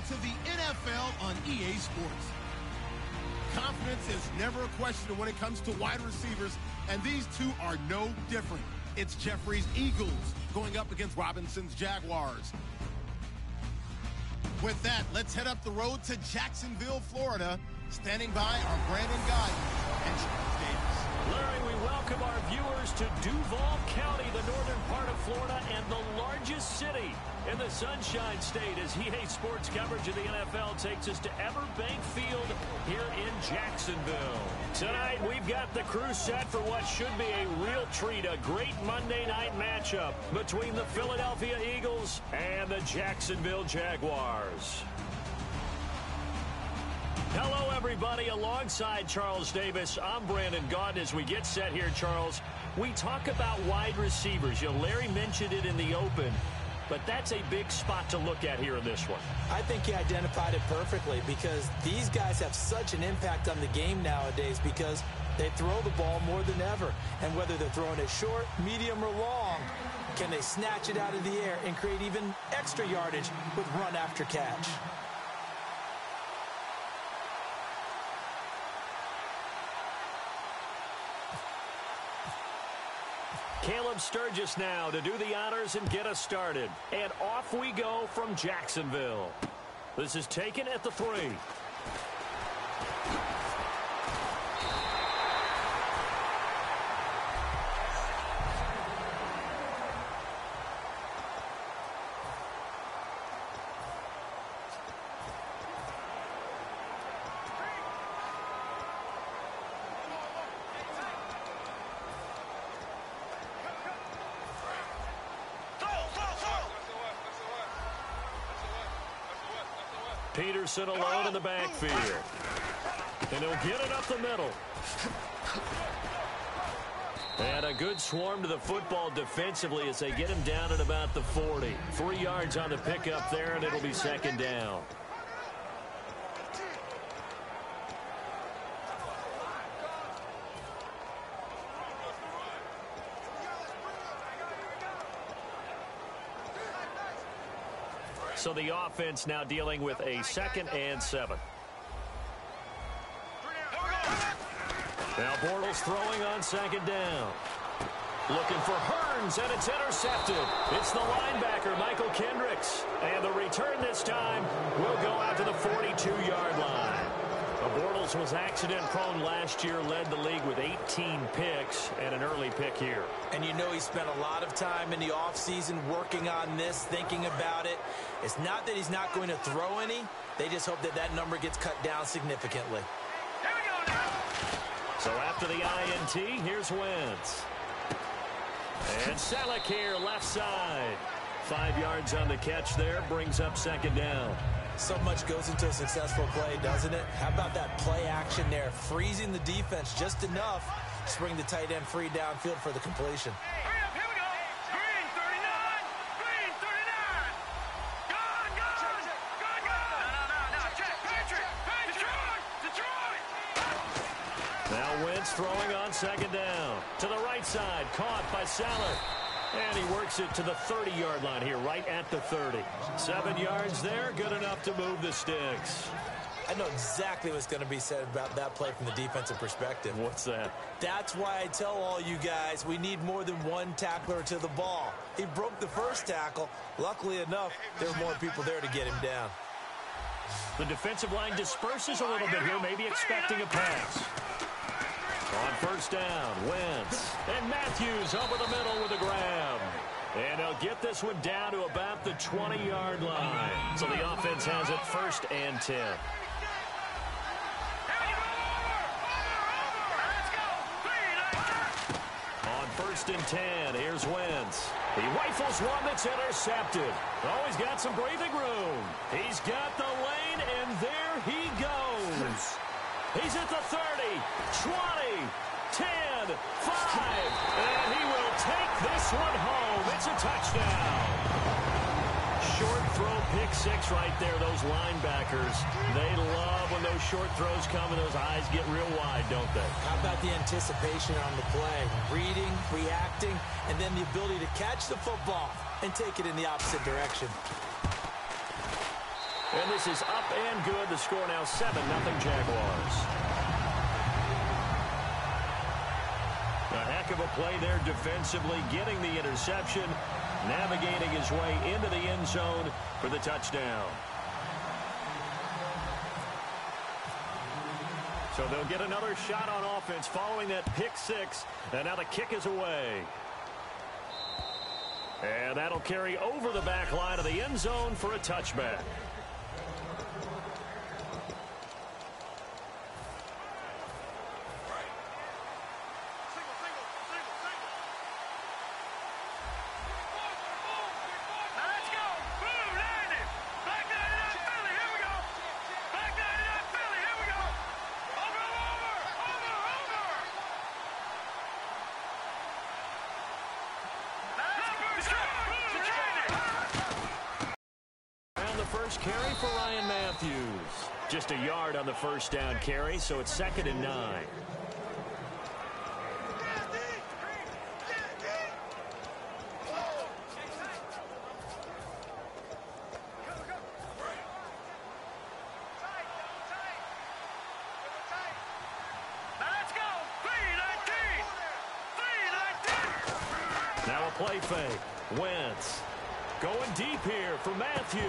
to the NFL on EA Sports. Confidence is never a question when it comes to wide receivers, and these two are no different. It's Jeffrey's Eagles going up against Robinson's Jaguars. With that, let's head up the road to Jacksonville, Florida. Standing by are Brandon Gaudin and Charles Davis. Larry, we welcome our viewers to Duval County, the northern part of Florida, and the largest city in the Sunshine State, as EA Sports coverage of the NFL takes us to Everbank Field here in Jacksonville. Tonight, we've got the crew set for what should be a real treat, a great Monday night matchup between the Philadelphia Eagles and the Jacksonville Jaguars. Hello, everybody. Alongside Charles Davis, I'm Brandon Gaudin. As we get set here, Charles, we talk about wide receivers. You know, Larry mentioned it in the open, but that's a big spot to look at here in this one. I think he identified it perfectly because these guys have such an impact on the game nowadays because they throw the ball more than ever. And whether they're throwing it short, medium, or long, can they snatch it out of the air and create even extra yardage with run after catch? Caleb Sturgis now to do the honors and get us started. And off we go from Jacksonville. This is taken at the 3. Peterson alone in the backfield. And he'll get it up the middle. And a good swarm to the football defensively as they get him down at about the 40. 3 yards on the pickup there, and it'll be second down. So the offense now dealing with a 2nd and 7. Now Bortles throwing on 2nd down. Looking for Hearns, and it's intercepted. It's the linebacker, Michael Kendricks. And the return this time will go out to the 42-yard line. Bortles was accident-prone last year, led the league with 18 picks and an early pick here. And you know he spent a lot of time in the offseason working on this, thinking about it. It's not that he's not going to throw any. They just hope that that number gets cut down significantly. So after the INT, here's Wentz. And Selleck here, left side. 5 yards on the catch there, brings up 2nd down. So much goes into a successful play, doesn't it? How about that play action there? Freezing the defense just enough to bring the tight end free downfield for the completion. Hurry up, here we go. Green 39. Green 39. Gone, gone. Gone, gone. No. Check. Patrick. Detroit. Now Wentz throwing on 2nd down. To the right side, caught by Salah. And he works it to the 30-yard line here, right at the 30. 7 yards there, good enough to move the sticks. I know exactly what's going to be said about that play from the defensive perspective. What's that? That's why I tell all you guys we need more than one tackler to the ball. He broke the first tackle. Luckily enough, there were more people there to get him down. The defensive line disperses a little bit here, maybe expecting a pass. On 1st down, Wentz. And Matthews over the middle with a grab. And they'll get this one down to about the 20-yard line. So the offense has it 1st and 10. On 1st and 10, here's Wentz. He rifles one that's intercepted. Oh, he's got some breathing room. He's got the lane, and there he goes. He's at the 30, 20, 10, 5, and he will take this one home. It's a touchdown. Short throw, pick 6 right there. Those linebackers, they love when those short throws come and those eyes get real wide, don't they? How about the anticipation on the play? Reading, reacting, and then the ability to catch the football and take it in the opposite direction. And this is up and good. The score now 7-0 Jaguars. A heck of a play there defensively, getting the interception, navigating his way into the end zone for the touchdown. So they'll get another shot on offense following that pick six, and now the kick is away. And that'll carry over the back line of the end zone for a touchback. First carry for Ryan Matthews. Just a yard on the first down carry, so it's 2nd and 9. Now a play fake. Wentz. Going deep here for Matthews.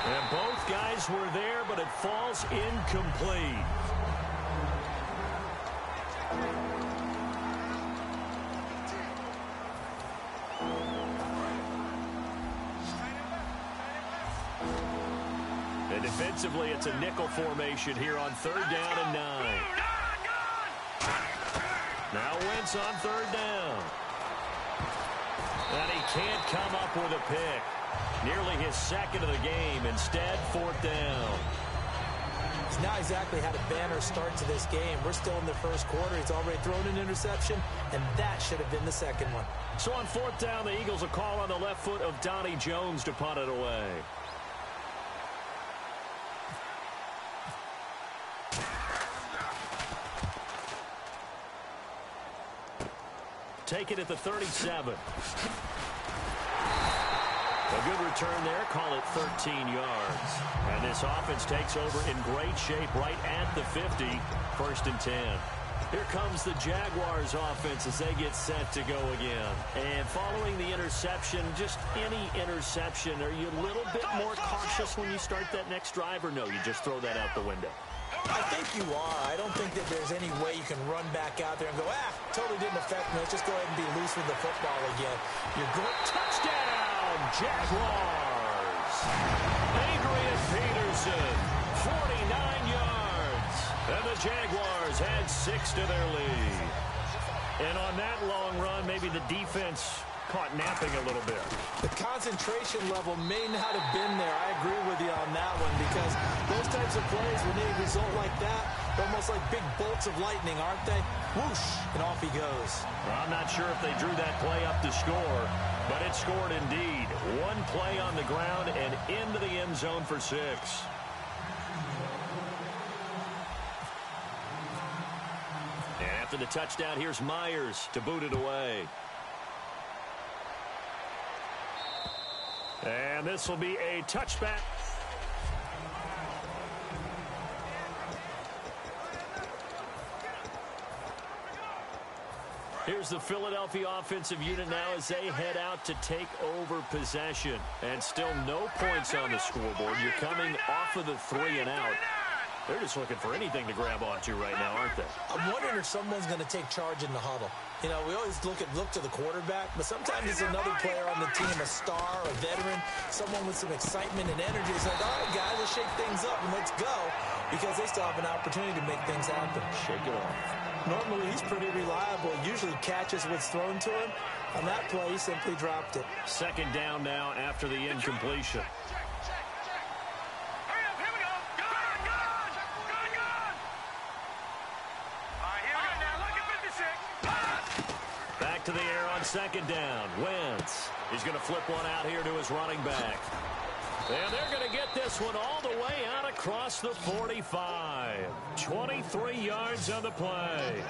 And both guys were there, but it falls incomplete. And defensively, it's a nickel formation here on 3rd down and 9. Now Wentz on 3rd down. And he can't come up with a pick. Nearly his 2nd of the game. Instead, 4th down. He's not exactly had a banner start to this game. We're still in the first quarter. He's already thrown an interception, and that should have been the 2nd one. So on 4th down, the Eagles will call on the left foot of Donnie Jones to punt it away. Take it at the 37. A good return there. Call it 13 yards. And this offense takes over in great shape right at the 50. 1st and 10. Here comes the Jaguars offense as they get set to go again. And following the interception, just any interception, are you a little bit more cautious when you start that next drive, or no, you just throw that out the window? I think you are. I don't think that there's any way you can run back out there and go, totally didn't affect me. Let's just go ahead and be loose with the football again. You're going, touchdown, Jaguars. Adrian Peterson, 49 yards. And the Jaguars add 6 to their lead. And on that long run, maybe the defense caught napping a little bit. The concentration level may not have been there. I agree with you on that one, because those types of plays, when they result like that, they're almost like big bolts of lightning, aren't they? Whoosh, and off he goes. Well, I'm not sure if they drew that play up to score, but it scored indeed. One play on the ground and into the end zone for 6. And after the touchdown, here's Myers to boot it away. And this will be a touchback. Here's the Philadelphia offensive unit now as they head out to take over possession. And still no points on the scoreboard. You're coming off of the 3 and out. They're just looking for anything to grab onto right now, aren't they? I'm wondering if someone's going to take charge in the huddle. You know, we always look to the quarterback, but sometimes it's another player on the team, a star, a veteran, someone with some excitement and energy. It's like, all right, guys, let's shake things up and let's go, because they still have an opportunity to make things happen. Shake it off. Normally, he's pretty reliable. Usually catches what's thrown to him. On that play, he simply dropped it. 2nd down now after the incompletion. To the air on 2nd down. Wentz. He's going to flip one out here to his running back. And they're going to get this one all the way out of across the 45. 23 yards on the play.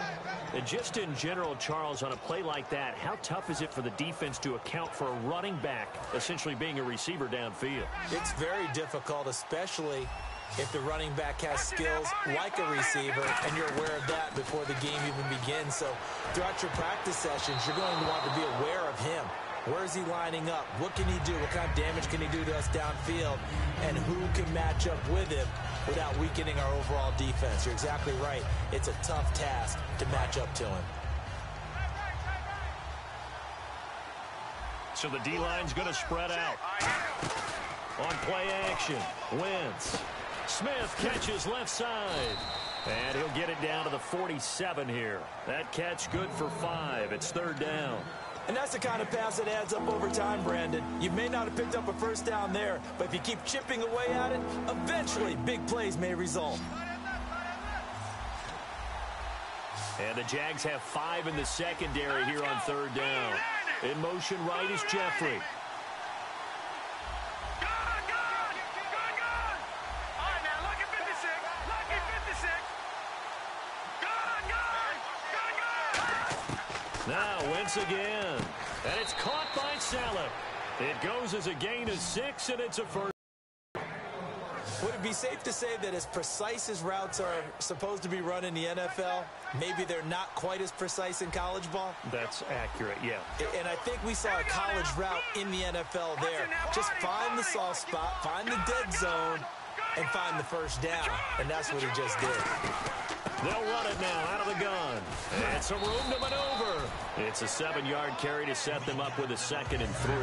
And just in general, Charles, on a play like that, how tough is it for the defense to account for a running back essentially being a receiver downfield? It's very difficult, especially if the running back has skills like a receiver, and you're aware of that before the game even begins. So throughout your practice sessions, you're going to want to be aware of him. Where is he lining up? What can he do? What kind of damage can he do to us downfield? And who can match up with him without weakening our overall defense? You're exactly right. It's a tough task to match up to him. So the D-line's going to spread out. On play action, Wentz. Smith catches left side. And he'll get it down to the 47 here. That catch good for 5. It's 3rd down. And that's the kind of pass that adds up over time, Brandon. You may not have picked up a first down there, but if you keep chipping away at it, eventually big plays may result. And the Jags have 5 in the secondary here on 3rd down. In motion right is Jeffrey. Now Wentz again. And it's caught by Saleh. It goes as a gain of 6, and it's a first. Would it be safe to say that as precise as routes are supposed to be run in the NFL, maybe they're not quite as precise in college ball? That's accurate, yeah. And I think we saw a college route in the NFL there. Just find the soft spot, find the dead zone, and find the first down. And that's what he just did. They'll run it now out of the gun. And some room to maneuver. It's a 7-yard carry to set them up with a 2nd and 3.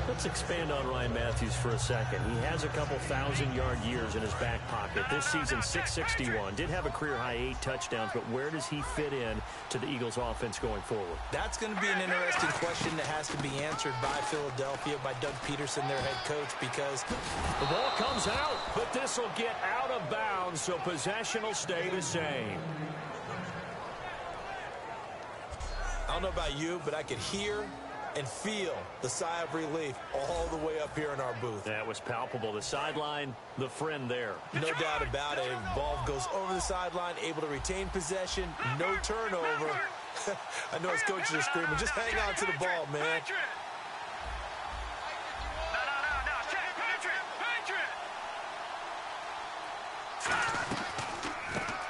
Let's expand on Ryan Matthews for a second. He has a couple 1,000-yard years in his back pocket. This season, 661. Did have a career-high 8 touchdowns, but where does he fit in to the Eagles' offense going forward? That's going to be an interesting question that has to be answered by Philadelphia, by Doug Peterson, their head coach, because the ball comes out, but this will get out of bounds, so possession will stay the same. I don't know about you, but I could hear and feel the sigh of relief all the way up here in our booth. That was palpable. The sideline, the friend there. No doubt about it. Ball goes over the sideline, able to retain possession, no turnover. I know his coaches are screaming, just hang on to the ball, man.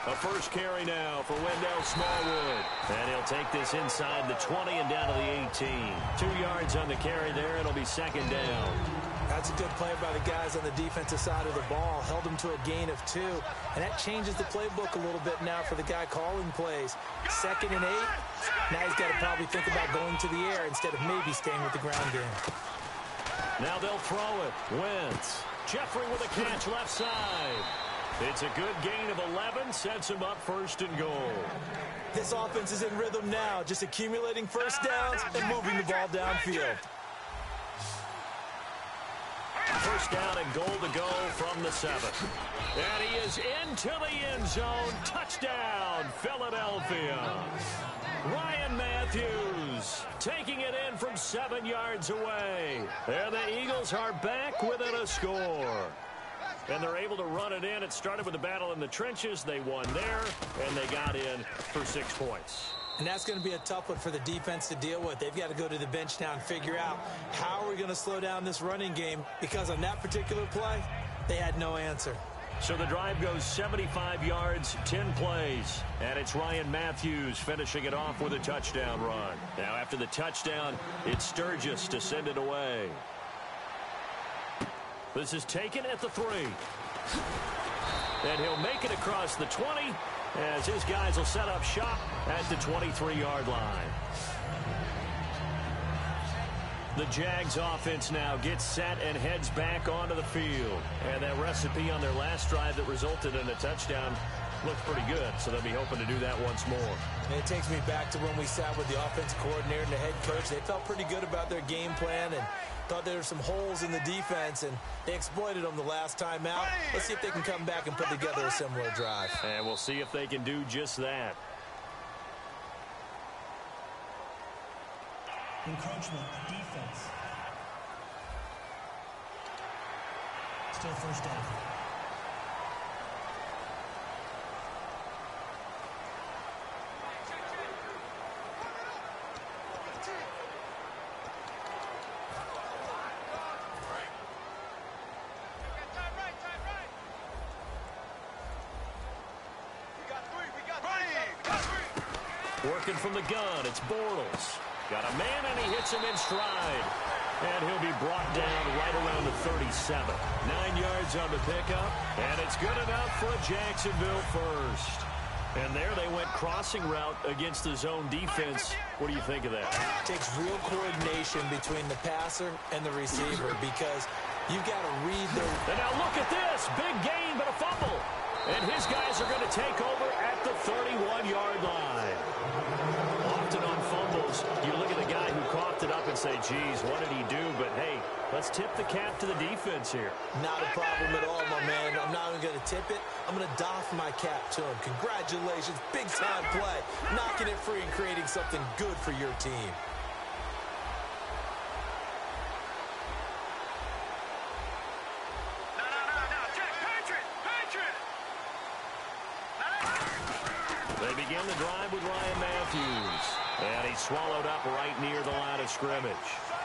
A first carry now for Wendell Smallwood. And he'll take this inside the 20 and down to the 18. 2 yards on the carry there. It'll be 2nd down. That's a good play by the guys on the defensive side of the ball. Held them to a gain of 2. And that changes the playbook a little bit now for the guy calling plays. 2nd and 8. Now he's got to probably think about going to the air instead of maybe staying with the ground game. Now they'll throw it. Wentz. Jeffrey with a catch left side. It's a good gain of 11, sets him up 1st and goal. This offense is in rhythm now, just accumulating first downs and moving the ball downfield. 1st down and goal to go from the 7. And he is into the end zone. Touchdown, Philadelphia. Ryan Matthews taking it in from 7 yards away. And the Eagles are back within a score. And they're able to run it in. It started with a battle in the trenches. They won there, and they got in for 6 points. And that's going to be a tough one for the defense to deal with. They've got to go to the bench now and figure out how are we going to slow down this running game, because on that particular play, they had no answer. So the drive goes 75 yards, 10 plays, and it's Ryan Matthews finishing it off with a touchdown run. Now after the touchdown, it's Sturgis to send it away. This is taken at the 3. And he'll make it across the 20 as his guys will set up shop at the 23-yard line. The Jags offense now gets set and heads back onto the field. And that recipe on their last drive that resulted in a touchdown looked pretty good, so they'll be hoping to do that once more. And it takes me back to when we sat with the offensive coordinator and the head coach. They felt pretty good about their game plan and thought there were some holes in the defense, and they exploited them the last time out. Let's see if they can come back and put together a similar drive. And we'll see if they can do just that. Encroachment, defense. Still 1st down. Working from the gun, it's Bortles. Got a man, and he hits him in stride. And he'll be brought down right around the 37. 9 yards on the pickup, and it's good enough for a Jacksonville first. And there they went crossing route against the zone defense. What do you think of that? It takes real coordination between the passer and the receiver because you've got to read the... And now look at this. Big gain, but a fumble. And his guys are going to take over at the 31-yard line. Often on fumbles, you look at the guy who coughed it up and say, geez, what did he do? But, hey, let's tip the cap to the defense here. Not a problem at all, my man. I'm not even going to tip it. I'm going to doff my cap to him. Congratulations. Big-time play. Knocking it free and creating something good for your team. They begin the drive with Ryan Matthews. And he's swallowed up right near the line of scrimmage.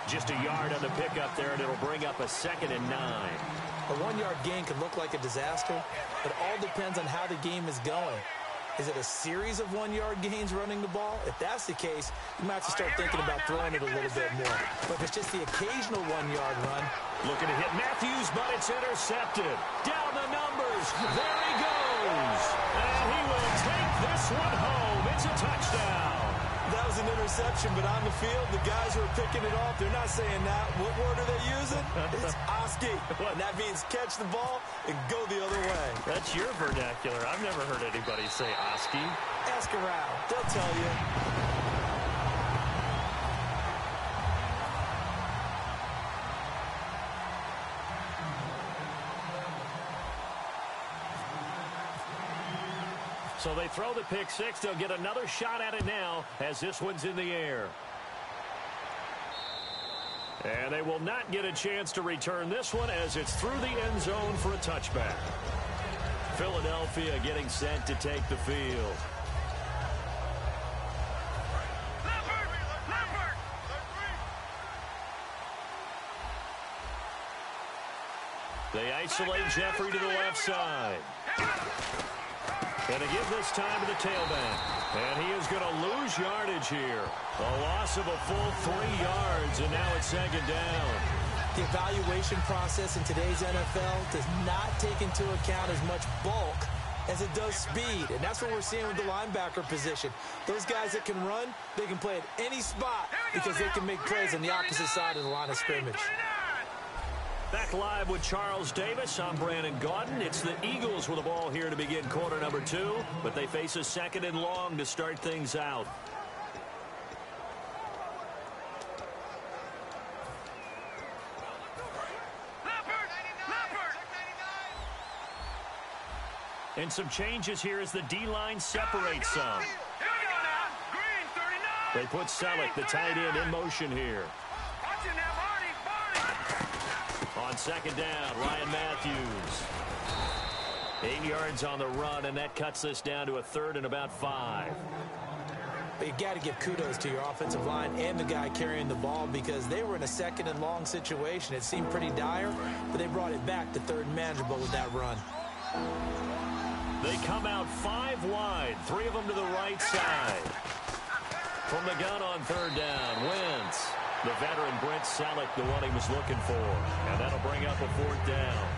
Just a yard on the pickup there, and it'll bring up a 2nd and 9. A 1-yard gain can look like a disaster, but it all depends on how the game is going. Is it a series of 1-yard gains running the ball? If that's the case, you might have to start thinking about throwing it a little bit more. But if it's just the occasional 1-yard run. Looking to hit Matthews, but it's intercepted. Down the numbers. There he goes. And he will take this one home. It's a touchdown. That was an interception, but on the field, the guys who are picking it off, they're not saying that. What word are they using? It's Oski. And that means catch the ball and go the other way. That's your vernacular. I've never heard anybody say Oski. Ask around. They'll tell you. So they throw the pick six. They'll get another shot at it now as this one's in the air. And they will not get a chance to return this one as it's through the end zone for a touchback. Philadelphia getting set to take the field. They isolate Jeffrey to the left side. And to give this time to the tailback. And he is going to lose yardage here. A loss of a full 3 yards, and now it's 2nd down. The evaluation process in today's NFL does not take into account as much bulk as it does speed. And that's what we're seeing with the linebacker position. Those guys that can run, they can play at any spot because they can make plays on the opposite side of the line of scrimmage. Back live with Charles Davis. I'm Brandon Gaudin. It's the Eagles with the ball here to begin quarter number 2, but they face a 2nd and long to start things out. And some changes here as the D-line separates some. They put Selleck, the tight end, in motion here. On 2nd down, Ryan Matthews. 8 yards on the run, and that cuts this down to a 3rd and about 5. But you got to give kudos to your offensive line and the guy carrying the ball because they were in a 2nd and long situation. It seemed pretty dire, but they brought it back to 3rd and manageable with that run. They come out 5 wide, 3 of them to the right side. From the gun on 3rd down, Wentz. The veteran Brent Selleck, the one he was looking for. And that'll bring up a 4th down.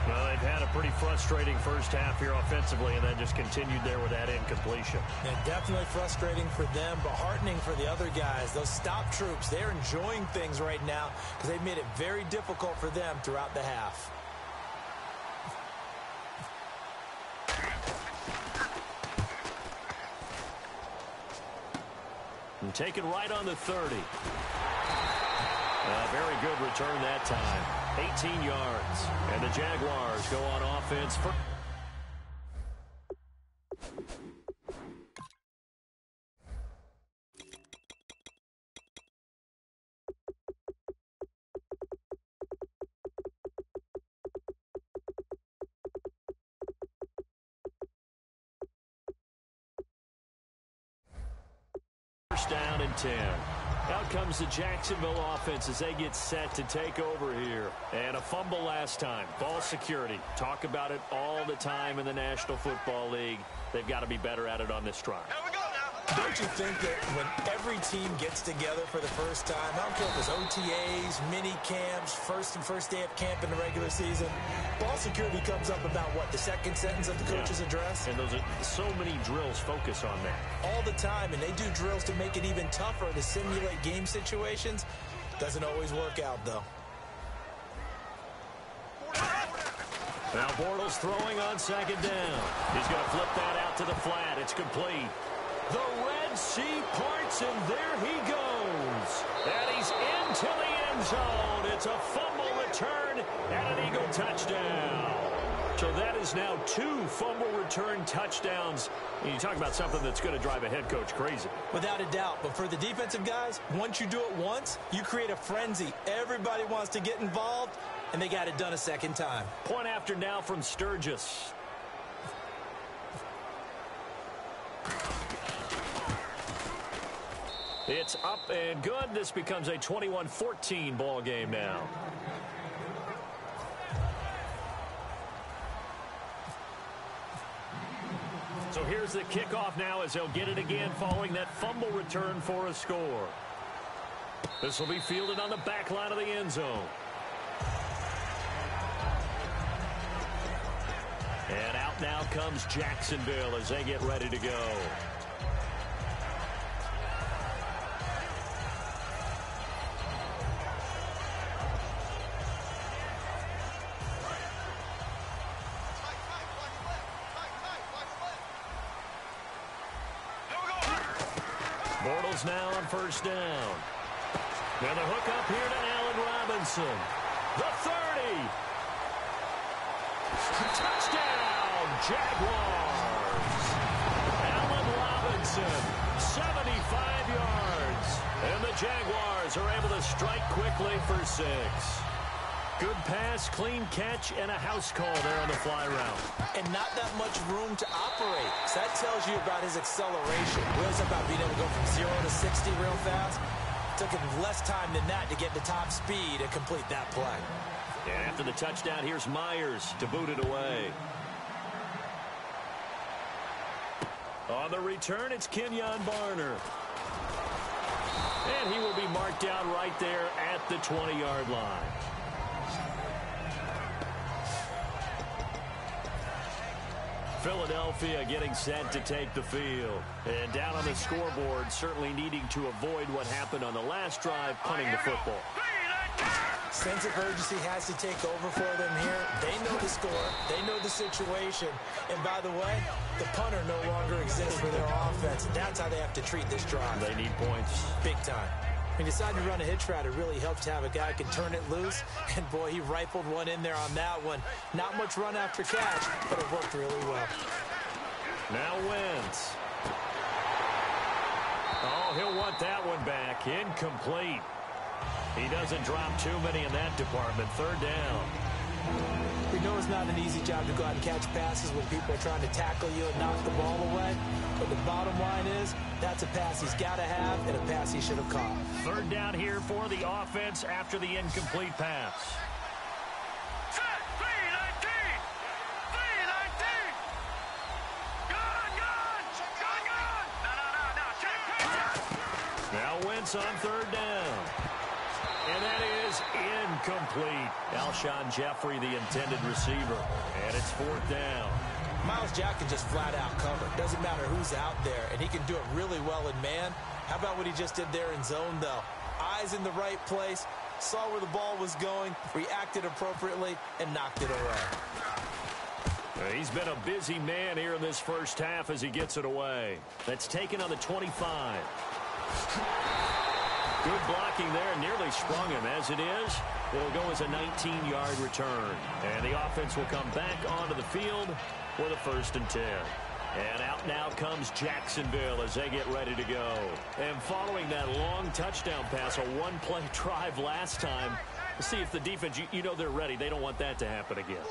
Well, they've had a pretty frustrating first half here offensively and then just continued there with that incompletion. Yeah, definitely frustrating for them, but heartening for the other guys. Those stop troops, they're enjoying things right now because they've made it very difficult for them throughout the half. And taken right on the 30. Very good return that time. 18 yards. And the Jaguars go on offense for... First down and 10. Out comes the Jacksonville offense as they get set to take over here. And a fumble last time. Ball security. Talk about it all the time in the National Football League. They've got to be better at it on this drive. Here we go now. Don't you think that when every team gets together for the first time, I don't care if it's OTAs, mini camps, first day of camp in the regular season, ball security comes up about what, the second sentence of the coach's address? And those are so many drills focus on that. All the time, and they do drills to make it even tougher to simulate game situations. Doesn't always work out, though. Now Bortles throwing on second down. He's going to flip that out to the flat. It's complete. The Red Sea parts, and there he goes. And he's into the end zone. It's a fumble return and an Eagle touchdown. So that is now 2 fumble return touchdowns. And you talk about something that's going to drive a head coach crazy. Without a doubt. But for the defensive guys, once you do it once, you create a frenzy. Everybody wants to get involved, and they got it done a second time. Point after now from Sturgis. It's up and good. This becomes a 21-14 ball game now. So here's the kickoff now as they'll get it again following that fumble return for a score. This will be fielded on the back line of the end zone. And out now comes Jacksonville as they get ready to go. Bortles now on first down. Now the hook up here to Allen Robinson. The 30. Touchdown, Jaguars. Allen Robinson, 75 yards. And the Jaguars are able to strike quickly for 6. Good pass, clean catch, and a house call there on the fly route. And not that much room to operate. So that tells you about his acceleration. Where's about being able to go from 0 to 60 real fast? Took him less time than that to get the top speed and complete that play. And after the touchdown, here's Myers to boot it away. On the return, it's Kenyon Barner. And he will be marked down right there at the 20-yard line. Philadelphia getting set to take the field. And down on the scoreboard, certainly needing to avoid what happened on the last drive, punting the football. Sense of urgency has to take over for them here. They know the score. They know the situation. And by the way, the punter no longer exists for their offense. That's how they have to treat this drive. They need points. Big time. When you decide to run a hitch route, it really helps to have a guy who can turn it loose. And, boy, he rifled one in there on that one. Not much run after catch, but it worked really well. Now Wentz. Oh, he'll want that one back. Incomplete. He doesn't drop too many in that department. Third down. We know it's not an easy job to go out and catch passes when people are trying to tackle you and knock the ball away. But the bottom line is, that's a pass he's got to have and a pass he should have caught. Third down here for the offense after the incomplete pass. Set, 319! 319! Gun! No, check. Now Wentz on third down. And that is incomplete. Alshon Jeffrey, the intended receiver. And it's fourth down. Myles Jack can just flat out cover. Doesn't matter who's out there, and he can do it really well in man. How about what he just did there in zone, though? Eyes in the right place, saw where the ball was going, reacted appropriately, and knocked it away. He's been a busy man here in this first half as he gets it away. That's taken on the 25. Good blocking there, nearly sprung him. As it is, it'll go as a 19-yard return. And the offense will come back onto the field for the 1st and 10. And out now comes Jacksonville as they get ready to go. And following that long touchdown pass, a one-play drive last time, see if the defense, you know they're ready. They don't want that to happen again.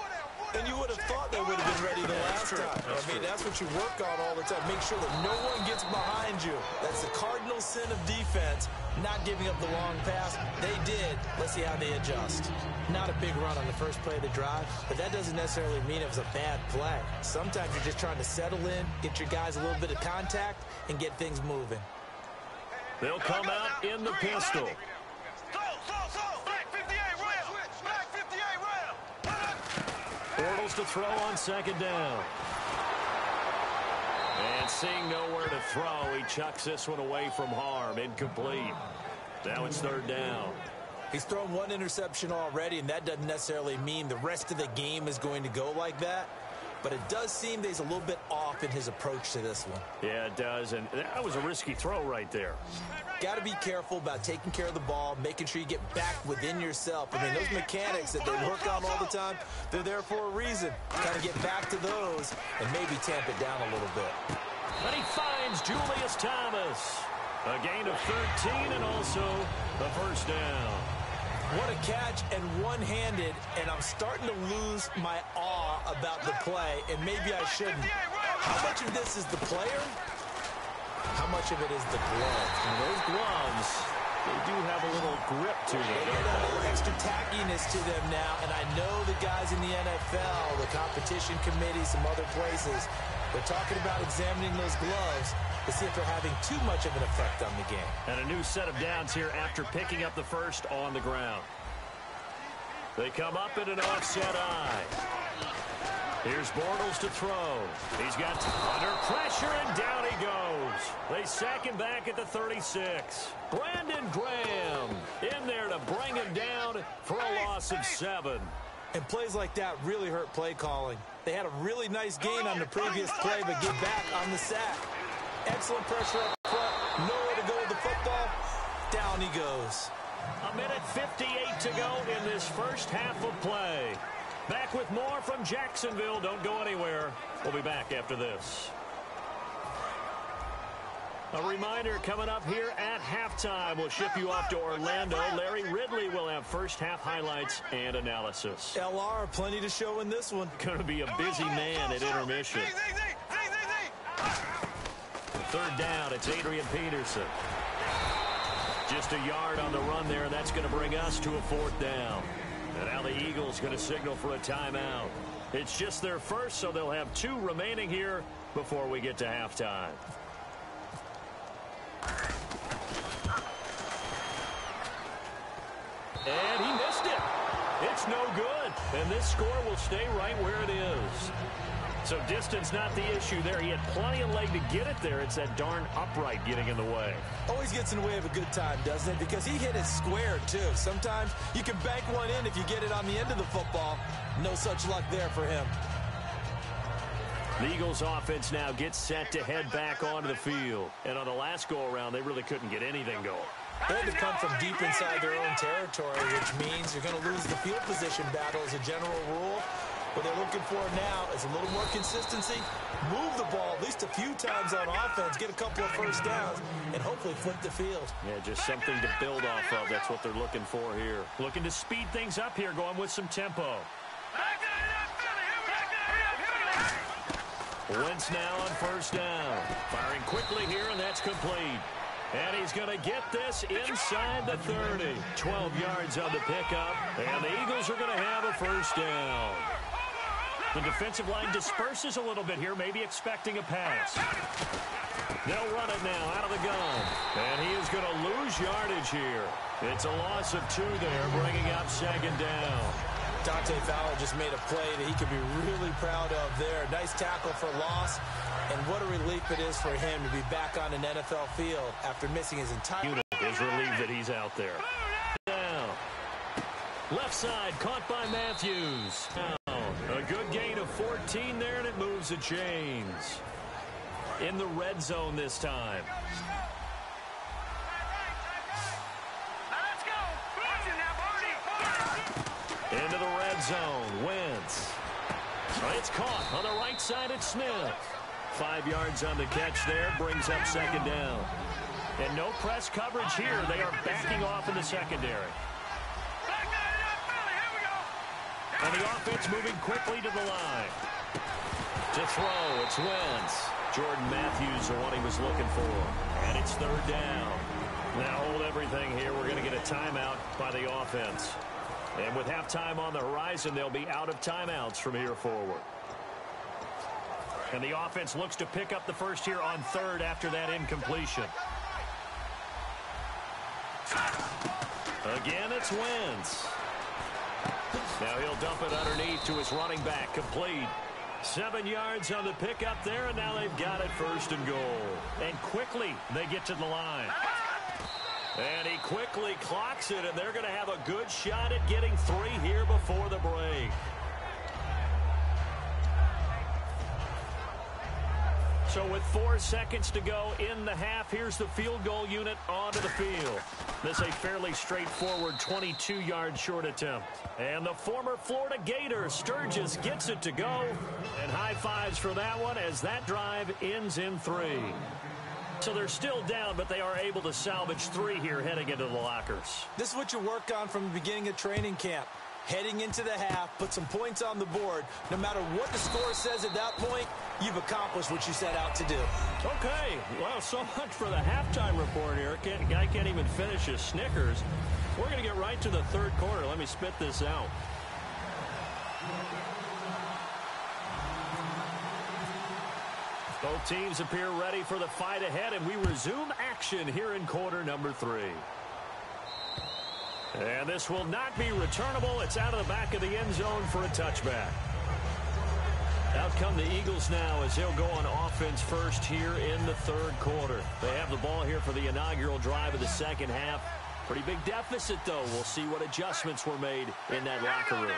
And you would have thought they would have been ready the last time. I mean, that's what you work on all the time. Make sure that no one gets behind you. That's the cardinal sin of defense, not giving up the long pass. They did. Let's see how they adjust. Not a big run on the first play of the drive, but that doesn't necessarily mean it was a bad play. Sometimes you're just trying to settle in, get your guys a little bit of contact, and get things moving. They'll come out in the pistol. Bortles to throw on second down. And seeing nowhere to throw, he chucks this one away from harm. Incomplete. Now it's third down. He's thrown one interception already, and that doesn't necessarily mean the rest of the game is going to go like that. But it does seem that he's a little bit off in his approach to this one. Yeah, it does, and that was a risky throw right there. Got to be careful about taking care of the ball, making sure you get back within yourself. I mean, those mechanics that they work on all the time, they're there for a reason. Got to get back to those and maybe tamp it down a little bit. And he finds Julius Thomas. A gain of 13 and also a first down. What a catch, and one-handed, and I'm starting to lose my awe about the play, and maybe I shouldn't. How much of this is the player? How much of it is the glove? And those gloves, they do have a little grip to them. They get a little extra tackiness to them now, and I know the guys in the NFL, the competition committee, some other places, they're talking about examining those gloves to see if they're having too much of an effect on the game. And a new set of downs here after picking up the first on the ground. They come up in an offset eye. Here's Bortles to throw. He's got under pressure, and down he goes. They sack him back at the 36. Brandon Graham in there to bring him down for a loss of 7. And plays like that really hurt play calling. They had a really nice gain on the previous play, but get back on the sack. Excellent pressure up front. Nowhere to go with the football. Down he goes. A minute 58 to go in this first half of play. Back with more from Jacksonville. Don't go anywhere. We'll be back after this. A reminder coming up here at halftime. We'll ship you off to Orlando. Larry Ridley will have first half highlights and analysis. LR, plenty to show in this one. Going to be a busy man at intermission. Third down, it's Adrian Peterson. Just a yard on the run there, and that's going to bring us to a fourth down. And now the Eagles going to signal for a timeout. It's just their first, so they'll have 2 remaining here before we get to halftime. And he missed it. It's no good. And this score will stay right where it is. So distance not the issue there. He had plenty of leg to get it there. It's that darn upright getting in the way. Always gets in the way of a good time, doesn't it? Because he hit it square, too. Sometimes you can bank one in if you get it on the end of the football. No such luck there for him. The Eagles offense now gets set to head back onto the field. And on the last go-around, they really couldn't get anything going. They had to come from deep inside their own territory, which means you're going to lose the field position battle as a general rule. What they're looking for now is a little more consistency, move the ball at least a few times on offense, get a couple of first downs, and hopefully flip the field. Yeah, just something to build off of. That's what they're looking for here. Looking to speed things up here, going with some tempo. Wentz now on first down. Firing quickly here, and that's complete. And he's going to get this inside the 30. 12 yards on the pickup, and the Eagles are going to have a first down. The defensive line disperses a little bit here, maybe expecting a pass. They'll run it now out of the gun. And he is going to lose yardage here. It's a loss of 2 there, bringing up second down. Dante Fowler just made a play that he could be really proud of there. Nice tackle for loss. And what a relief it is for him to be back on an NFL field after missing his entire unit is relieved that he's out there. Down. Left side caught by Matthews. Down. A good gain of 14 there, and it moves the chains. In the red zone this time. Into the red zone. Wentz. It's caught on the right side at Smith. 5 yards on the catch there, brings up second down. And no press coverage here. They are backing off in the secondary. And the offense moving quickly to the line. To throw, it's Wentz. Jordan Matthews, the one he was looking for. And it's third down. Now hold everything here. We're going to get a timeout by the offense. And with halftime on the horizon, they'll be out of timeouts from here forward. And the offense looks to pick up the first here on third after that incompletion. Again, it's Wentz. Now he'll dump it underneath to his running back. Complete. 7 yards on the pickup there, and now they've got it first and goal. And quickly they get to the line. And he quickly clocks it, and they're going to have a good shot at getting 3 here before the break. So with 4 seconds to go in the half, here's the field goal unit onto the field. This is a fairly straightforward 22-yard short attempt. And the former Florida Gator, Sturgis, gets it to go. And high fives for that one as that drive ends in 3. So they're still down, but they are able to salvage 3 here heading into the lockers. This is what you work on from the beginning of training camp. Heading into the half, put some points on the board. No matter what the score says at that point, you've accomplished what you set out to do. Okay, well, so much for the halftime report here. Guy can't even finish his Snickers. We're going to get right to the third quarter. Let me spit this out. Both teams appear ready for the fight ahead, and we resume action here in quarter number 3. And this will not be returnable. It's out of the back of the end zone for a touchback. Out come the Eagles now as they'll go on offense first here in the third quarter. They have the ball here for the inaugural drive of the second half. Pretty big deficit, though. We'll see what adjustments were made in that locker room.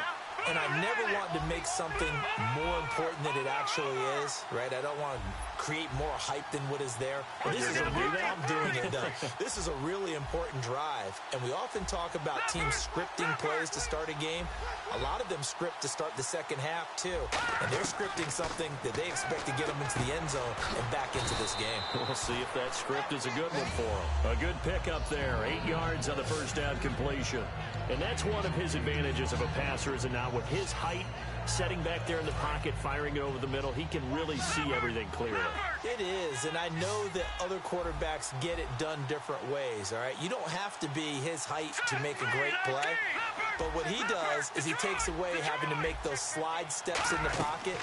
And I never want to make something more important than it actually is, right? I don't want to create more hype than what is there. This is a I'm doing it, though. This is a really important drive. And we often talk about teams scripting plays to start a game. A lot of them script to start the second half, too. And they're scripting something that they expect to get them into the end zone and back into this game. We'll see if that script is a good one for them. A good pickup there. 8 yards on the first down completion. And that's one of his advantages of a passer, is it not? With his height, setting back there in the pocket, firing it over the middle, he can really see everything clearly. It is, and I know that other quarterbacks get it done different ways, all right? You don't have to be his height to make a great play, but what he does is he takes away having to make those slide steps in the pocket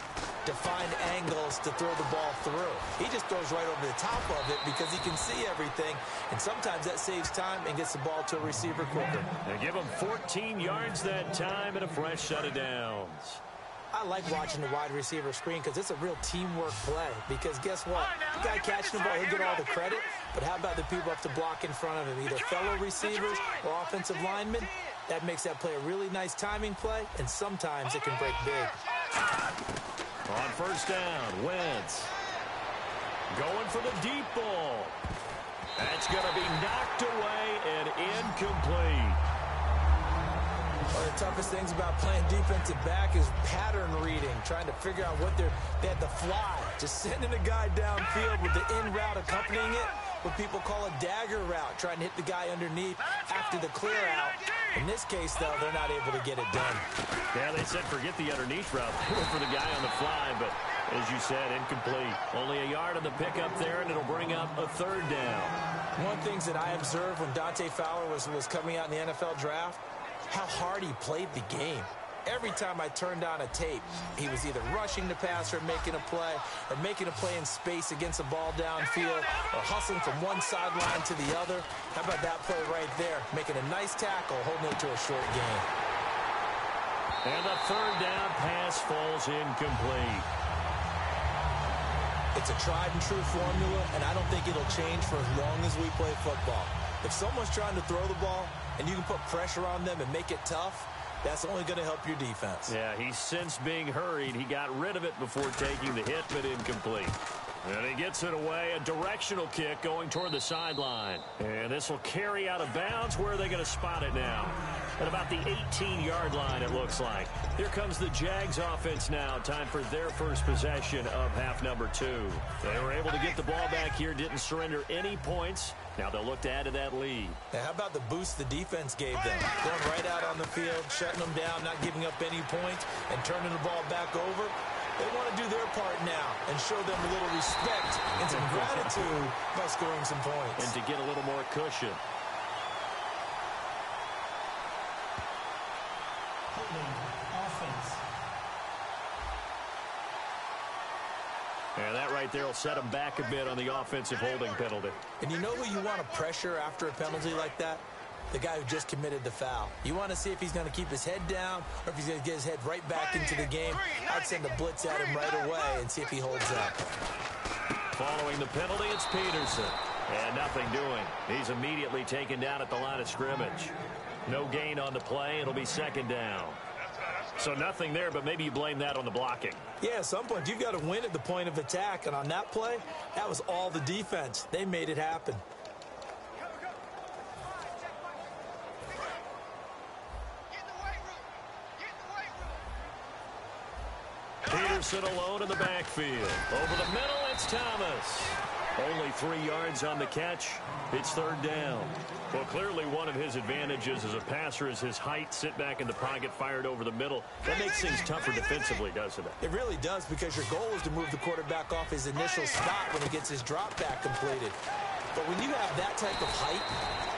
to find angles to throw the ball through. He just throws right over the top of it because he can see everything, and sometimes that saves time and gets the ball to a receiver quicker. They give him 14 yards that time and a fresh set of downs. I like watching the wide receiver screen because it's a real teamwork play. Because guess what? The guy catching the ball, he'll get all the credit. But how about the people up to block in front of him? Either fellow receivers or offensive linemen. That makes that play a really nice timing play, and sometimes it can break big. On first down, Wentz going for the deep ball. That's going to be knocked away and incomplete. One of the toughest things about playing defensive back is pattern reading, trying to figure out what they had to fly. Just sending a guy downfield with the in route accompanying it, what people call a dagger route, trying to hit the guy underneath after the clear out. In this case, though, they're not able to get it done. Yeah, they said forget the underneath route. They went for the guy on the fly, but as you said, incomplete. Only a yard on the pickup there, and it'll bring up a third down. One of the things that I observed when Dante Fowler was coming out in the NFL draft, how hard he played the game. Every time I turned on a tape, he was either rushing the passer, making a play, or making a play in space against a ball downfield, or hustling from one sideline to the other. How about that play right there? Making a nice tackle, holding it to a short gain. And the third down pass falls incomplete. It's a tried and true formula, and I don't think it'll change for as long as we play football. If someone's trying to throw the ball and you can put pressure on them and make it tough, that's only going to help your defense. Yeah, he's since being hurried. He got rid of it before taking the hit, but incomplete. And he gets it away, a directional kick going toward the sideline. And this will carry out of bounds. Where are they going to spot it now? At about the 18-yard line, it looks like. Here comes the Jags offense now. Time for their first possession of half number 2. They were able to get the ball back here, didn't surrender any points. Now they'll look to add to that lead. Now, how about the boost the defense gave them? Going right out on the field, shutting them down, not giving up any points, and turning the ball back over. They want to do their part now and show them a little respect and some gratitude by scoring some points. And to get a little more cushion. Holding offense. And that right there will set them back a bit on the offensive holding penalty. And you know who you want to pressure after a penalty like that? The guy who just committed the foul. You want to see if he's going to keep his head down or if he's going to get his head right back into the game. I'd send a blitz at him right away and see if he holds up. Following the penalty, it's Peterson. And nothing doing. He's immediately taken down at the line of scrimmage. No gain on the play. It'll be second down. So nothing there, but maybe you blame that on the blocking. Yeah, at some point, you've got to win at the point of attack. And on that play, that was all the defense. They made it happen. Peterson alone in the backfield. Over the middle, it's Thomas. Only 3 yards on the catch. It's third down. Well, clearly one of his advantages as a passer is his height. Sit back in the pocket, fired over the middle. That makes things tougher defensively, doesn't it? It really does, because your goal is to move the quarterback off his initial spot when he gets his drop back completed. But when you have that type of height,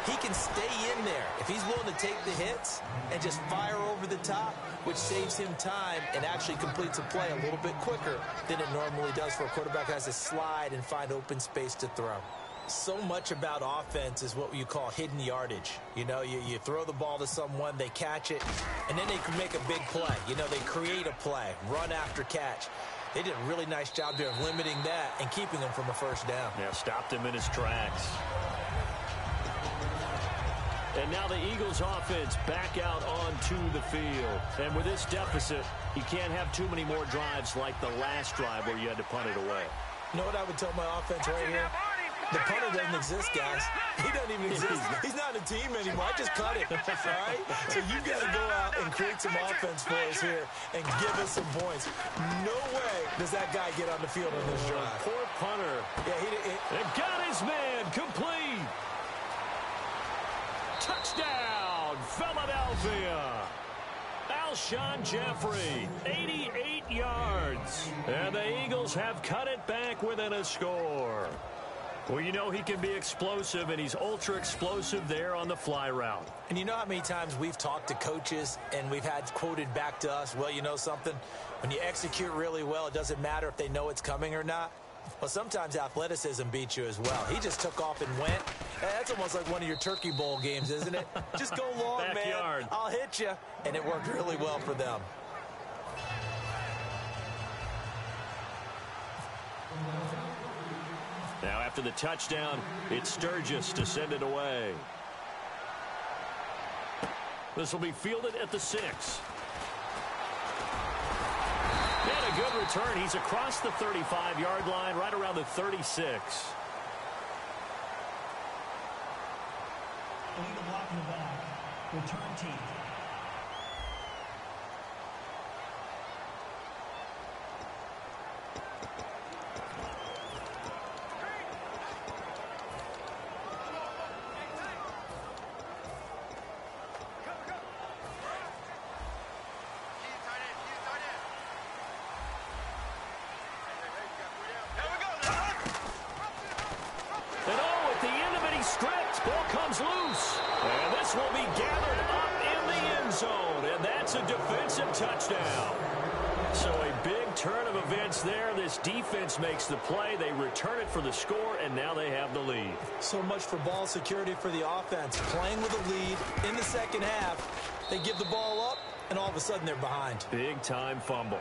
he can stay in there if he's willing to take the hits and just fire over the top, which saves him time and actually completes a play a little bit quicker than it normally does for a quarterback who has to slide and find open space to throw. So much about offense is what you call hidden yardage. You know, you throw the ball to someone, they catch it, and then they can make a big play. You know, they create a play, run after catch. They did a really nice job there of limiting that and keeping him from a first down. Yeah, stopped him in his tracks. And now the Eagles offense back out onto the field. And with this deficit, you can't have too many more drives like the last drive where you had to punt it away. You know what I would tell my offense right here? The punter doesn't exist, guys. He doesn't even exist. He's not a team anymore. I just cut it, all right? So you've got to go out and create some offense for us here and give us some points. No way does that guy get on the field on this drive. Poor punter. Yeah, They've got his man complete. Touchdown, Philadelphia. Alshon Jeffrey, 88 yards. And the Eagles have cut it back within a score. Well, you know he can be explosive, and he's ultra-explosive there on the fly route. And you know how many times we've talked to coaches and we've had quoted back to us, well, you know something? When you execute really well, it doesn't matter if they know it's coming or not. Well, sometimes athleticism beats you as well. He just took off and went. That's almost like one of your Turkey Bowl games, isn't it? Just go long, Backyard. man. I'll hit you. And it worked really well for them. Now, after the touchdown, it's Sturgis to send it away. This will be fielded at the 6. And a good return. He's across the 35-yard line, right around the 36. Illegal block in the back. Return team. Ball comes loose. And this will be gathered up in the end zone. And that's a defensive touchdown. So a big turn of events there. This defense makes the play. They return it for the score, and now they have the lead. So much for ball security for the offense. Playing with a lead in the second half. They give the ball up, and all of a sudden they're behind. Big time fumble.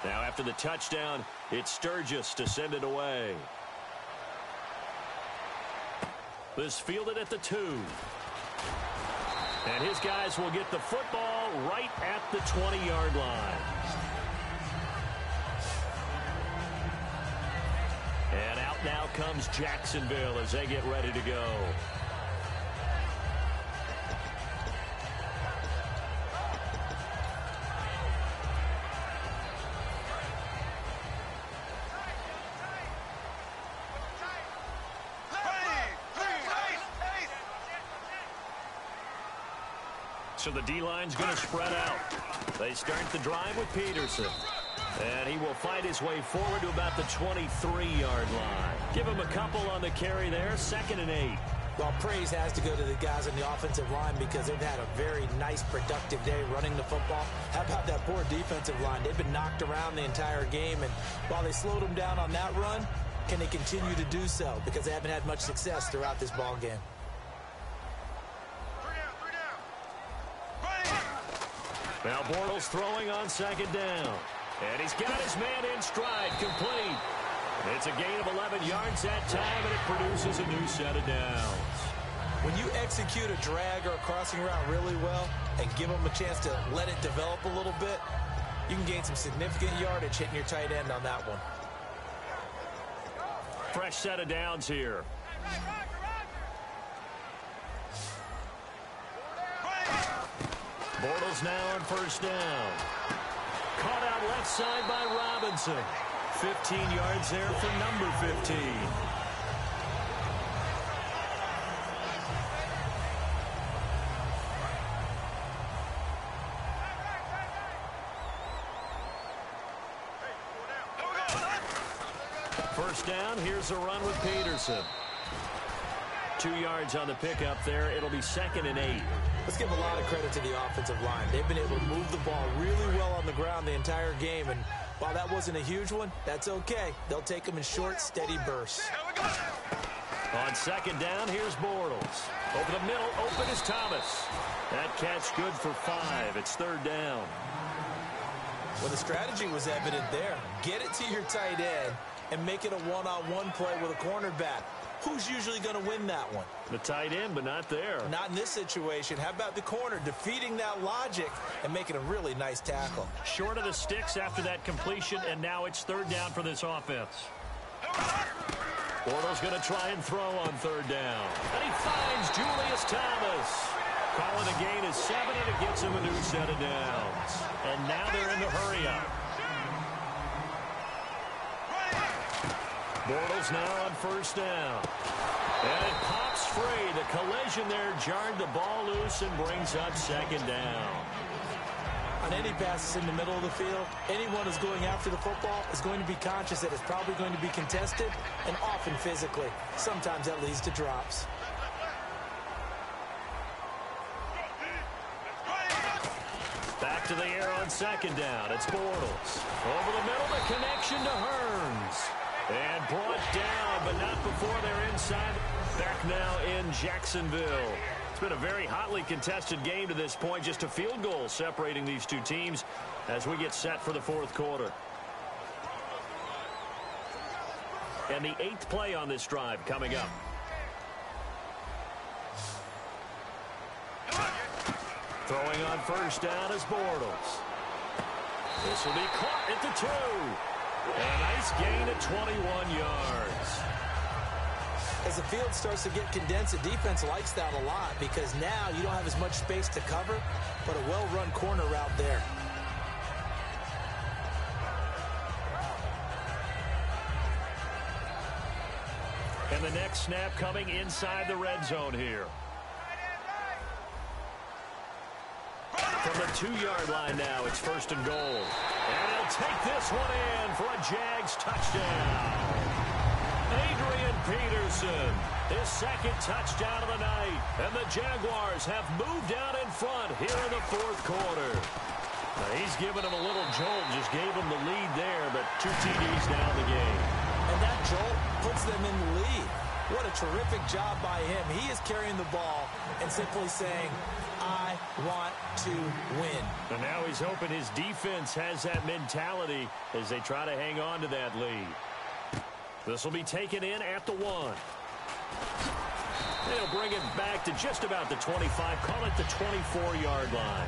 Now after the touchdown, it's Sturgis to send it away. This fielded at the 2. And his guys will get the football right at the 20-yard line. And out now comes Jacksonville as they get ready to go. So the D-line's going to spread out. They start the drive with Peterson. And he will fight his way forward to about the 23-yard line. Give him a couple on the carry there, 2nd and 8. Well, praise has to go to the guys on the offensive line because they've had a very nice, productive day running the football. How about that poor defensive line? They've been knocked around the entire game, and while they slowed them down on that run, can they continue to do so? Because they haven't had much success throughout this ball game. Now Bortles throwing on 2nd down. And he's got his man in stride, complete. It's a gain of 11 yards that time, and it produces a new set of downs. When you execute a drag or a crossing route really well and give them a chance to let it develop a little bit, you can gain some significant yardage hitting your tight end on that one. Fresh set of downs here. Bortles now on 1st down. Caught out left side by Robinson. 15 yards there for number 15. First down, here's a run with Peterson. 2 yards on the pickup there. It'll be 2nd and 8. Let's give a lot of credit to the offensive line. They've been able to move the ball really well on the ground the entire game, and while that wasn't a huge one, that's okay. They'll take them in short, steady bursts. On 2nd down, here's Bortles. Over the middle, open is Thomas. That catch good for 5. It's 3rd down. Well, the strategy was evident there. Get it to your tight end and make it a one-on-one play with a cornerback. Who's usually going to win that one? The tight end, but not there. Not in this situation. How about the corner defeating that logic and making a really nice tackle? Short of the sticks after that completion, and now it's 3rd down for this offense. Bortles going to try and throw on 3rd down. And he finds Julius Thomas. Calling a gain of 7, and it gets him a new set of downs. And now they're in the hurry-up. Bortles now on 1st down. And it pops free. The collision there jarred the ball loose and brings up 2nd down. On any passes in the middle of the field, anyone who's going after the football is going to be conscious that it's probably going to be contested and often physically. Sometimes that leads to drops. Back to the air on 2nd down. It's Bortles. Over the middle, the connection to Hearns. And brought down, but not before they're inside. Back now in Jacksonville. It's been a very hotly contested game to this point. Just a field goal separating these two teams as we get set for the 4th quarter. And the 8th play on this drive coming up. Throwing on 1st down is Bortles. This will be caught at the 2. And a nice gain of 21 yards. As the field starts to get condensed, the defense likes that a lot because now you don't have as much space to cover, but a well-run corner route there. And the next snap coming inside the red zone here. From the 2-yard line now, it's 1st and goal. And he'll take this one in for a Jags touchdown. Adrian Peterson, his 2nd touchdown of the night. And the Jaguars have moved out in front here in the 4th quarter. Now he's given him a little jolt, just gave him the lead there, but 2 TDs down the game. And that jolt puts them in the lead. What a terrific job by him. He is carrying the ball and simply saying, I want to win. And now he's hoping his defense has that mentality as they try to hang on to that lead. This will be taken in at the 1. They'll bring it back to just about the 25. Call it the 24-yard line.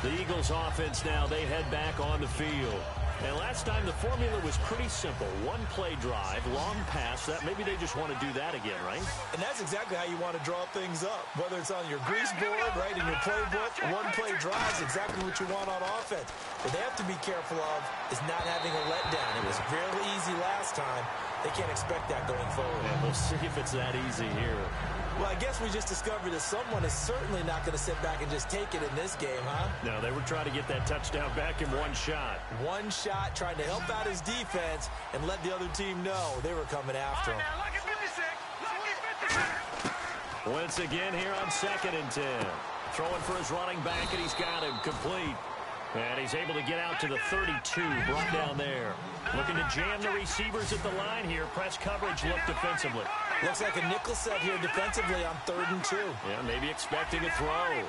The Eagles offense now, they head back on the field. And last time the formula was pretty simple. One play drive, long pass. That maybe they just want to do that again, right? And that's exactly how you want to draw things up. Whether it's on your grease board, right, in your playbook, one play drive is exactly what you want on offense. What they have to be careful of is not having a letdown. It was fairly easy last time. They can't expect that going forward. And we'll see if it's that easy here. Well, I guess we just discovered that someone is certainly not going to sit back and just take it in this game, huh? No, they were trying to get that touchdown back in one shot. One shot, trying to help out his defense and let the other team know they were coming after him. Now, lucky 56. Lucky 56. Once again here on 2nd and 10. Throwing for his running back, and he's got him complete. And he's able to get out to the 32, brought down there. Looking to jam the receivers at the line here. Press coverage look defensively. Looks like a nickel set here defensively on 3rd and 2. Yeah, maybe expecting a throw.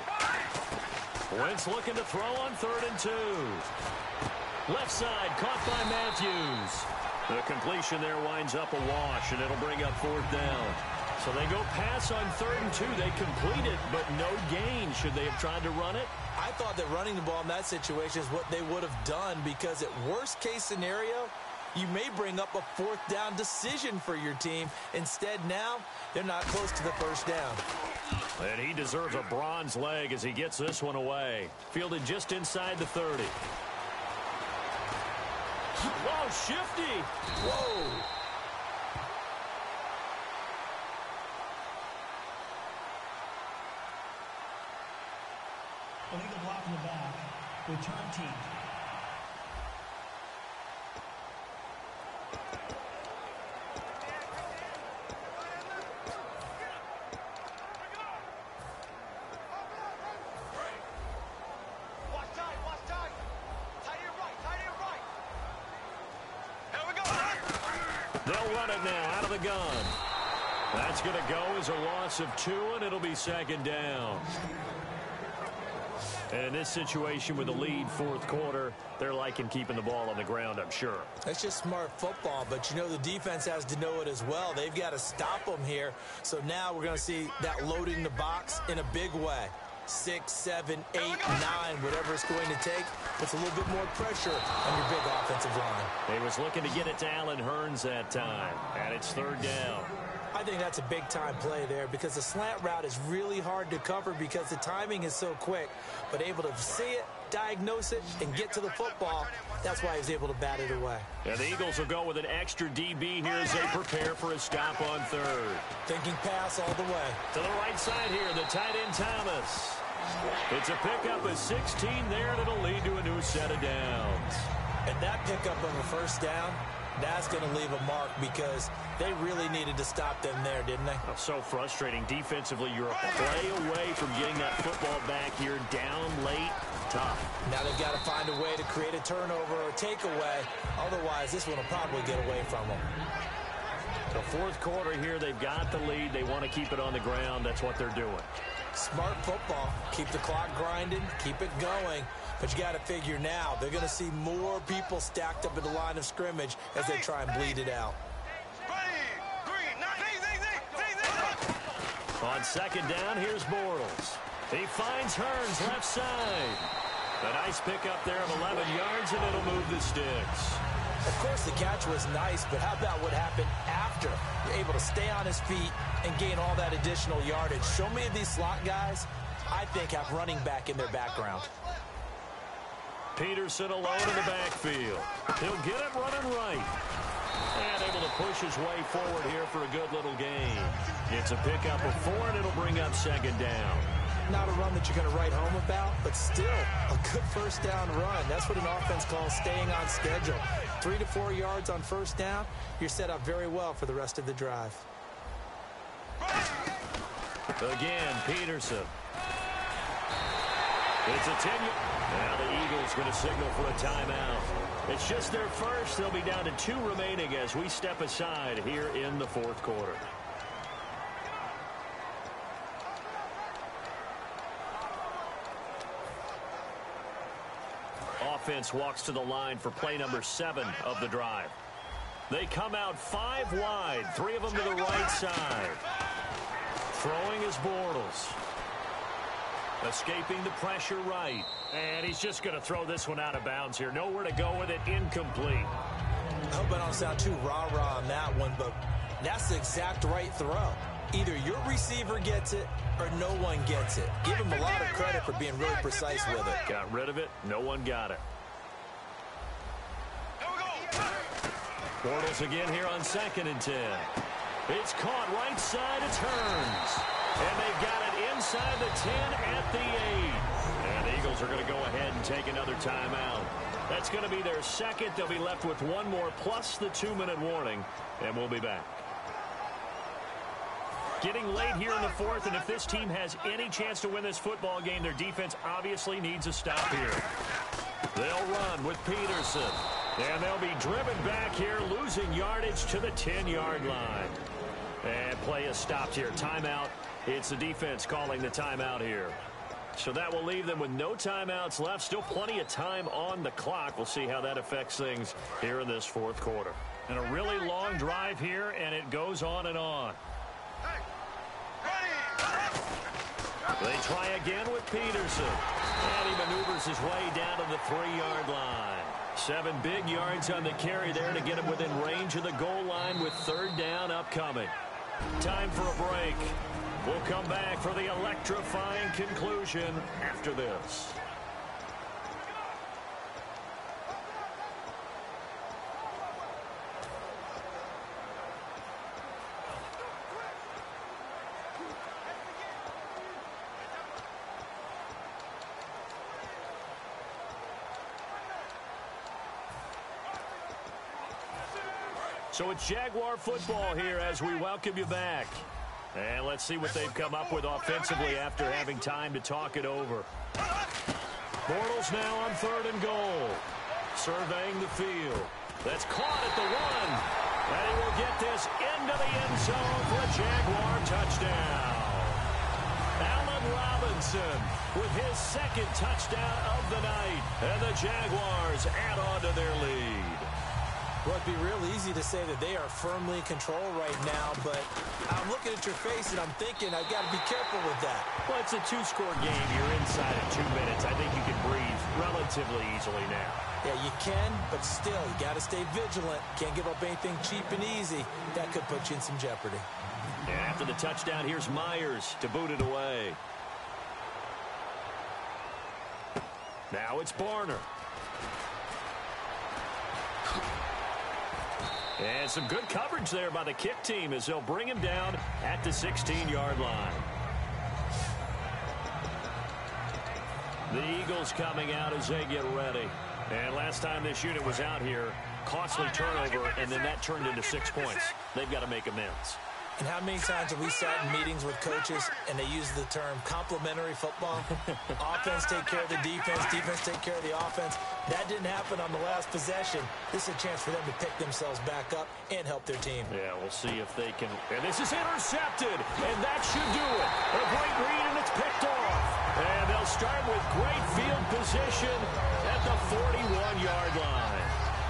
Wentz looking to throw on 3rd and 2. Left side, caught by Matthews. The completion there winds up a wash, and it'll bring up 4th down. So they go pass on 3rd and 2. They complete it, but no gain. Should they have tried to run it? I thought that running the ball in that situation is what they would have done, because at worst case scenario, you may bring up a 4th down decision for your team. Instead, now, they're not close to the 1st down. And he deserves a bronze leg as he gets this one away. Fielded just inside the 30. Whoa, shifty. Whoa. Illegal block in the back. Return team. They'll run it now out of the gun. That's going to go as a loss of 2, and it'll be 2nd down. And in this situation with a lead 4th quarter, they're liking keeping the ball on the ground, I'm sure. That's just smart football, but you know the defense has to know it as well. They've got to stop them here. So now we're going to see that loading the box in a big way. 6, 7, 8, 9, whatever it's going to take, puts a little bit more pressure on your big offensive line. He was looking to get it to Allen Hurns that time, and it's 3rd down. I think that's a big-time play there, because the slant route is really hard to cover because the timing is so quick. But able to see it, diagnose it, and get to the football, that's why he's able to bat it away. And the Eagles will go with an extra DB here as they prepare for a stop on 3rd. Thinking pass all the way. To the right side here, the tight end Thomas. It's a pickup of 16 there, and it'll lead to a new set of downs. And that pickup of a 1st down, that's going to leave a mark, because they really needed to stop them there, didn't they? Oh, so frustrating. Defensively, you're a play away from getting that football back here, down late, tough. Now they've got to find a way to create a turnover or a takeaway. Otherwise, this one will probably get away from them. The 4th quarter here, they've got the lead. They want to keep it on the ground. That's what they're doing. Smart football. Keep the clock grinding. Keep it going. But you got to figure now, they're going to see more people stacked up at the line of scrimmage as they try and bleed it out. On 2nd down, here's Bortles. He finds Hurns left side. A nice pickup there of 11 yards, and it'll move the sticks. Of course, the catch was nice, but how about what happened after? You're able to stay on his feet and gain all that additional yardage. So many of these slot guys, I think, have running back in their background. Peterson alone in the backfield. He'll get it running right. And able to push his way forward here for a good little gain. It's a pickup of 4, and it'll bring up 2nd down. Not a run that you're going to write home about, but still a good 1st down run. That's what an offense calls staying on schedule. 3 to 4 yards on 1st down, you're set up very well for the rest of the drive. Again, Peterson. It's a 10-yard. Now the Eagles going to signal for a timeout. It's just their first. They'll be down to 2 remaining as we step aside here in the 4th quarter. defense walks to the line for play number 7 of the drive. They come out 5 wide, 3 of them to the right side. Throwing is Bortles. Escaping the pressure right. And he's just going to throw this one out of bounds here. Nowhere to go with it. Incomplete. I hope I don't sound too rah-rah on that one, but that's the exact right throw. Either your receiver gets it or no one gets it. Give him a lot of credit for being really precise with it. Got rid of it. No one got it. Bortles again here on 2nd and 10. It's caught right side. It turns. And they've got it inside the 10 at the 8. And the Eagles are going to go ahead and take another timeout. That's going to be their second. They'll be left with one more plus the 2-minute warning. And we'll be back. Getting late here in the 4th, and if this team has any chance to win this football game, their defense obviously needs a stop here. They'll run with Peterson. And they'll be driven back here, losing yardage to the 10-yard line. And play is stopped here. Timeout. It's the defense calling the timeout here. So that will leave them with no timeouts left. Still plenty of time on the clock. We'll see how that affects things here in this 4th quarter. And a really long drive here, and it goes on and on. They try again with Peterson. And he maneuvers his way down to the 3-yard line. 7 big yards on the carry there to get him within range of the goal line with 3rd down upcoming. Time for a break. We'll come back for the electrifying conclusion after this. So it's Jaguar football here as we welcome you back. And let's see what they've come up with offensively after having time to talk it over. Bortles now on 3rd and goal. Surveying the field. That's caught at the 1. And he will get this into the end zone for a Jaguar touchdown. Allen Robinson with his 2nd touchdown of the night. And the Jaguars add on to their lead. Well, it'd be real easy to say that they are firmly in control right now, but I'm looking at your face and I'm thinking I've got to be careful with that. Well, it's a 2-score game. You're inside of 2 minutes. I think you can breathe relatively easily now. Yeah, you can, but still, you got to stay vigilant. Can't give up anything cheap and easy. That could put you in some jeopardy. And after the touchdown, here's Myers to boot it away. Now it's Barner. And some good coverage there by the kick team as they'll bring him down at the 16-yard line. The Eagles coming out as they get ready. And last time this unit was out here, costly turnover, and then that turned into 6 points. They've got to make amends. And how many times have we sat in meetings with coaches and they use the term complementary football? Offense take care of the defense, defense take care of the offense. That didn't happen on the last possession. This is a chance for them to pick themselves back up and help their team. Yeah, we'll see if they can. And this is intercepted, and that should do it. A great read, and it's picked off. And they'll start with great field position at the 41-yard line.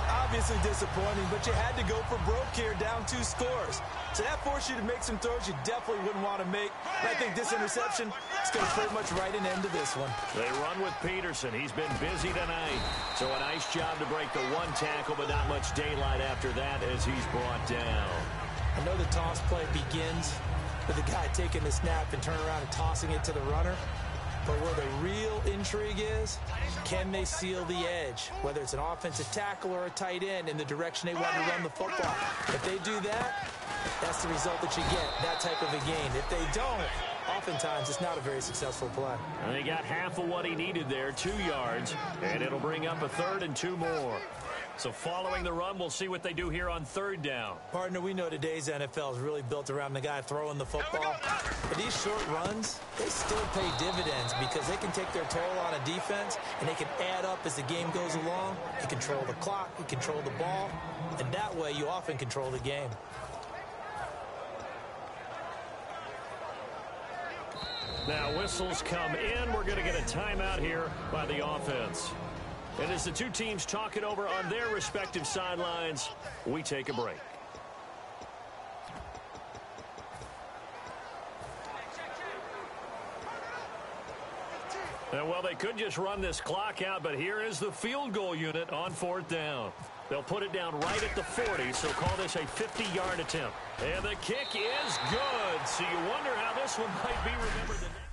Obviously disappointing, but you had to go for broke here, down 2 scores. So that forced you to make some throws you definitely wouldn't want to make. And I think this interception is going to pretty much write an end to this one. They run with Peterson. He's been busy tonight. So a nice job to break the 1 tackle, but not much daylight after that as he's brought down. I know the toss play begins with the guy taking the snap and turning around and tossing it to the runner. But where the real intrigue is, can they seal the edge? Whether it's an offensive tackle or a tight end in the direction they want to run the football. If they do that, that's the result that you get, that type of a gain. If they don't, oftentimes it's not a very successful play. And he got half of what he needed there, 2 yards, and it'll bring up a 3rd and 2 more. So following the run, we'll see what they do here on 3rd down. Partner, we know today's NFL is really built around the guy throwing the football. But these short runs, they still pay dividends because they can take their toll on a defense and they can add up as the game goes along. You control the clock, you control the ball, and that way you often control the game. Now whistles come in. We're going to get a timeout here by the offense. And as the two teams talk it over on their respective sidelines, we take a break. And, well, they could just run this clock out, but here is the field goal unit on 4th down. They'll put it down right at the 40, so call this a 50-yard attempt. And the kick is good, so you wonder how this one might be remembered the next.